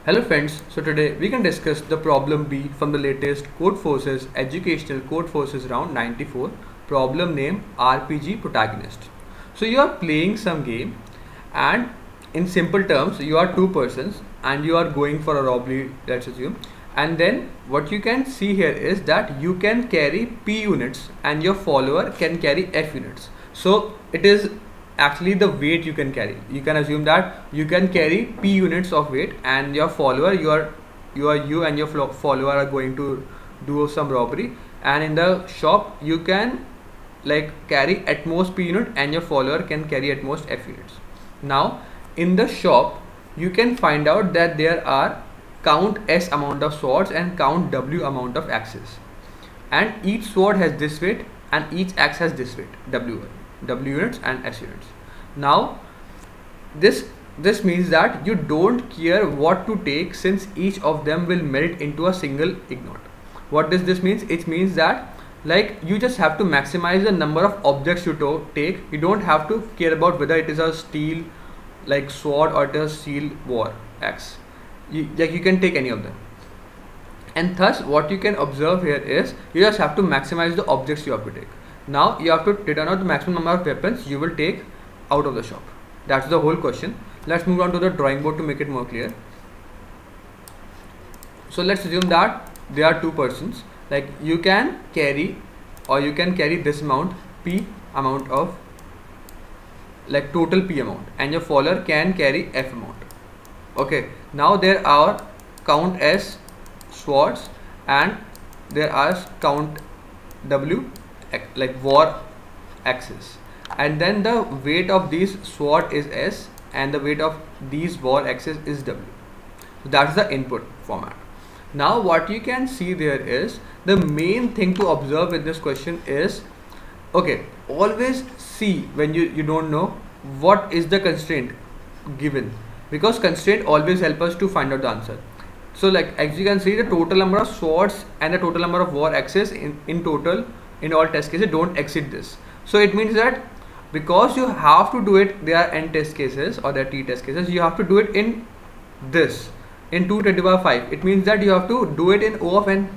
Hello friends, so today we can discuss the problem B from the latest Codeforces Educational Codeforces round 94, problem name RPG Protagonist. So you are playing some game and in simple terms you are two persons and you are going for a robbery, let's assume, and then what you can see here is that you can carry P units and your follower can carry F units. So it is actually the weight you can carry. You can assume that you can carry P units of weight and your follower, you and your follower are going to do some robbery, and in the shop you can like carry at most P unit and your follower can carry at most F units. Now in the shop you can find out that there are count S amount of swords and count W amount of axes, and each sword has this weight and each axe has this weight, W units and S units. Now this means that you don't care what to take since each of them will melt into a single ignot. What does this mean? It means that like you just have to maximize the number of objects you take. You don't have to care about whether it is a steel like sword or it is a steel war axe. You can take any of them. And thus what you can observe here is you just have to maximize the objects you have to take. Now you have to determine out the maximum number of weapons you will take out of the shop. That's the whole question. Let's move on to the drawing board to make it more clear. So let's assume that there are two persons. Like you can carry this amount P amount of like total P amount, and your follower can carry F amount. Okay, now there are count S swords and there are count W like war axes, and then the weight of these sword is S and the weight of these war axes is W. So that's the input format. Now what you can see there is the main thing to observe in this question is, okay, always see when you don't know what is the constraint given, because constraint always help us to find out the answer. So like as you can see, the total number of swords and the total number of war axes in total in all test cases don't exceed this. So it means that because you have to do it, there are n test cases or there are t test cases, you have to do it in this in 2 to the power 5. It means that you have to do it in O of n.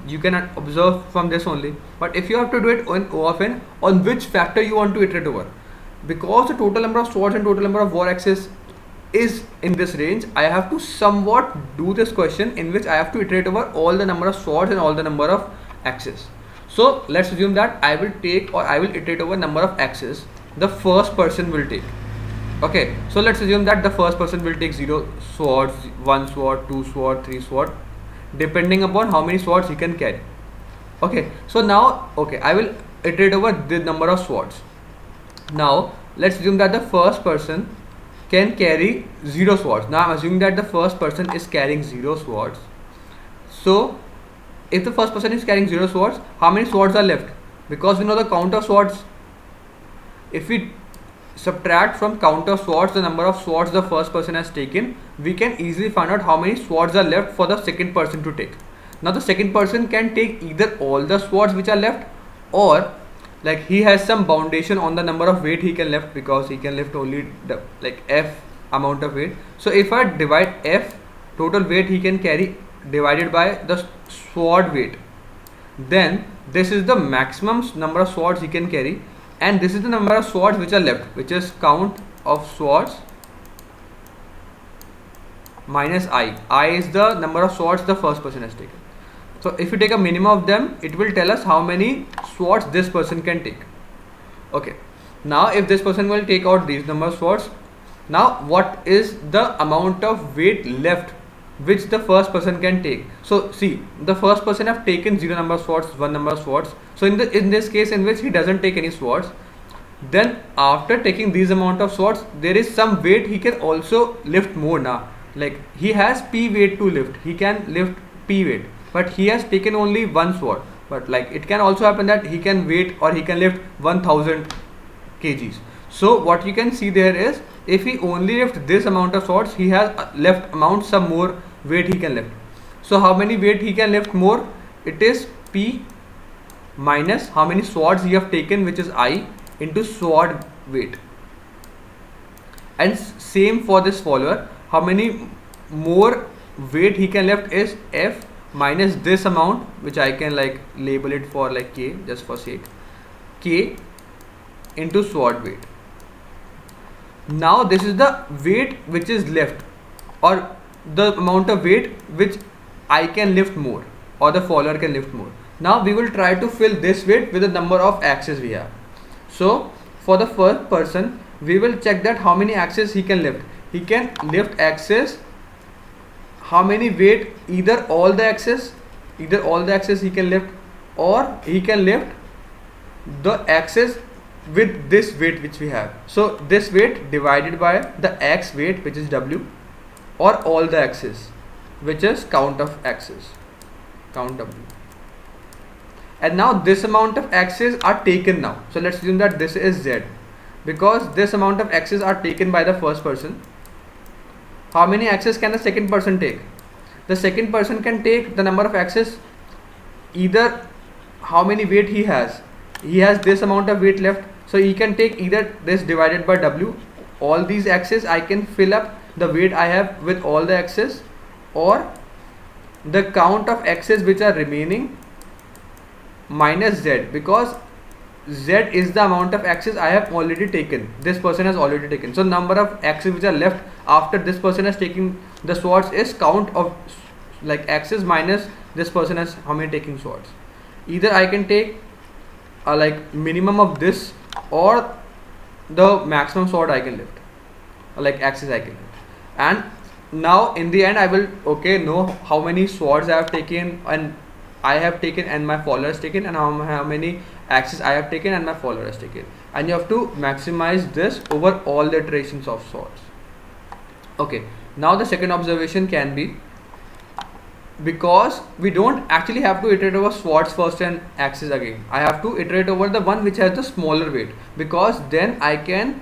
You can observe from this only. But if you have to do it in O of n, on which factor you want to iterate over, because the total number of swords and total number of war axes is in this range, I have to somewhat do this question in which I have to iterate over all the number of swords and all the number of axes. So let's assume that I will take or I will iterate over number of axes the first person will take. Okay, so let's assume that the first person will take 0 swords, 1 sword, 2 sword, 3 sword, depending upon how many swords he can carry. Okay, so now I will iterate over the number of swords. Now let's assume that the first person can carry 0 swords. Now I'm assuming that the first person is carrying 0 swords. So if the first person is carrying 0 swords, how many swords are left? Because we know the count of swords. If we subtract from count of swords the number of swords the first person has taken, we can easily find out how many swords are left for the second person to take. Now the second person can take either all the swords which are left, or like he has some boundation on the number of weight he can lift, because he can lift only the like F amount of weight. So if I divide F total weight he can carry divided by the sword weight, then this is the maximum number of swords he can carry, and this is the number of swords which are left, which is count of swords minus I is the number of swords the first person has taken. So if you take a minimum of them, it will tell us how many swords this person can take. Okay, now if this person will take out these number of swords, now what is the amount of weight left which the first person can take? So see, the first person have taken 0 number of swords, 1 number of swords. So in this case in which he doesn't take any swords, then after taking these amount of swords, there is some weight he can also lift more now. Like he has P weight to lift, he can lift P weight, but he has taken only 1 sword. But like it can also happen that he can weight or he can lift 1000 kgs. So what you can see there is, if he only lift this amount of swords, he has left amount some more weight he can lift. So how many weight he can lift more? It is P minus how many swords he have taken, which is I, into sword weight. And same for this follower, how many more weight he can lift is F minus this amount, which I can like label it for like K just for sake, K into sword weight. Now this is the weight which is left, or the amount of weight which I can lift more or the follower can lift more. Now we will try to fill this weight with the number of axes we have. So for the first person, we will check that how many axes he can lift. He can lift axes, how many weight, either all the axes he can lift, or he can lift the axes with this weight which we have. So this weight divided by the x weight, which is W, or all the axes, which is count of axes, count W. And now this amount of axes are taken now. So let's assume that this is Z, because this amount of axes are taken by the first person. How many axes can the second person take? The second person can take the number of axes, either how many weight he has. He has this amount of weight left, so he can take either this divided by W, all these axes I can fill up the weight I have with all the axes, or the count of axes which are remaining minus Z, because Z is the amount of axes I have already taken, this person has already taken. So number of axes which are left after this person has taken the swords is count of like axes minus this person has how many taking swords. Either I can take like minimum of this, or the maximum sword I can lift, or like axes I can lift. And now in the end I will know how many swords I have taken and my follower has taken, and how many axes I have taken and my follower has taken, and you have to maximize this over all the iterations of swords. Okay, now the second observation can be, because we don't actually have to iterate over swords first and axes again, I have to iterate over the one which has the smaller weight, because then I can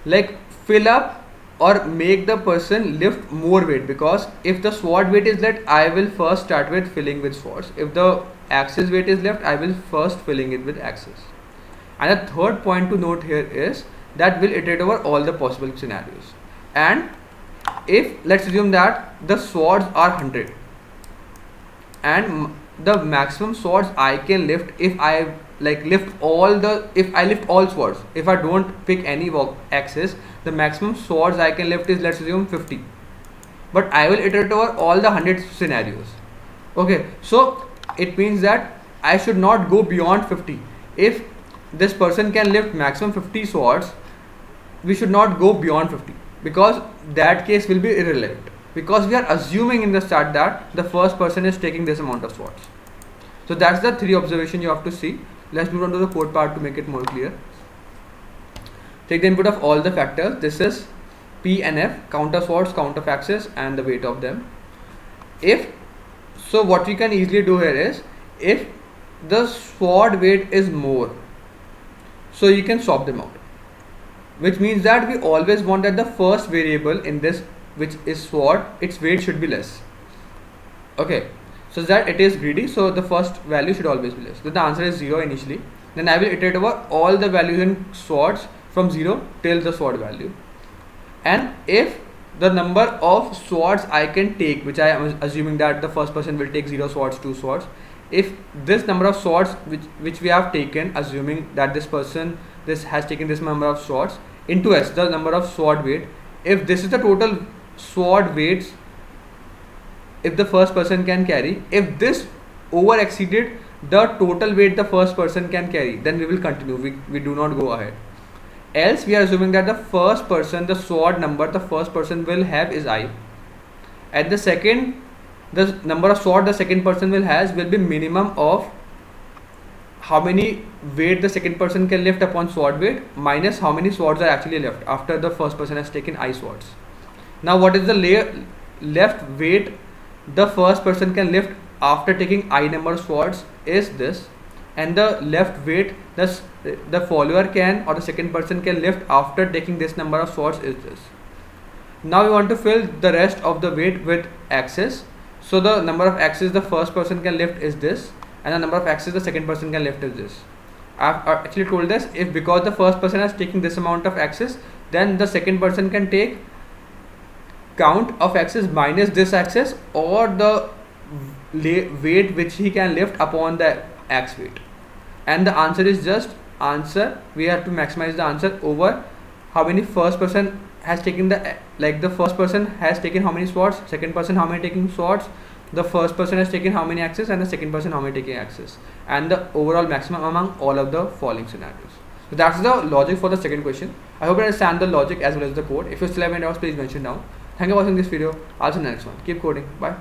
like fill up or make the person lift more weight. Because if the sword weight is left, I will first start with filling with swords. If the axis weight is left, I will first filling it with axes. And the third point to note here is that we'll iterate over all the possible scenarios. And if let's assume that the swords are 100 and the maximum swords I can lift, if I lift all swords, if I don't pick any axis, the maximum swords I can lift is, let's assume, 50. But I will iterate over all the 100 scenarios. Okay, so it means that I should not go beyond 50. If this person can lift maximum 50 swords, we should not go beyond 50, because that case will be irrelevant, because we are assuming in the start that the first person is taking this amount of swords. So that's the three observations you have to see. Let's move on to the code part to make it more clear. Take the input of all the factors. This is P and F, count of swords, count of axes, and the weight of them. So what we can easily do here is, if the sword weight is more, so you can swap them out, which means that we always want that the first variable in this, which is sword, its weight should be less. Okay, so that it is greedy, so the first value should always be less. Then the answer is 0 initially. Then I will iterate over all the values in swords from 0 till the sword value. And if the number of swords I can take, which I am assuming that the first person will take 0 swords, 2 swords, if this number of swords which we have taken, assuming that this has taken this number of swords into S, the number of sword weight, if this is the total sword weights if the first person can carry, if this over exceeded the total weight the first person can carry, then we will continue, we do not go ahead. Else we are assuming that the first person, the sword number the first person will have is I, and the number of sword the second person will be minimum of how many weight the second person can lift upon sword weight minus how many swords are actually left after the first person has taken I swords. Now what is the left weight the first person can lift after taking I number of swords is this, and the left weight the follower can, or the second person can lift after taking this number of swords is this. Now we want to fill the rest of the weight with axes. So the number of axes the first person can lift is this, and the number of axes the second person can lift is this. I've actually told this, if because the first person has taken this amount of axes, then the second person can take count of axis minus this axis or the weight which he can lift upon the axe weight, and the answer is just answer. We have to maximize the answer over how many first person has taken the, like the first person has taken how many swords, second person how many taking swords, the first person has taken how many axes, and the second person how many taking axes, and the overall maximum among all of the following scenarios. So that's the logic for the second question. I hope you understand the logic as well as the code. If you still have any doubts, please mention down. Thank you for watching this video. I'll see you in the next one. Keep coding. Bye.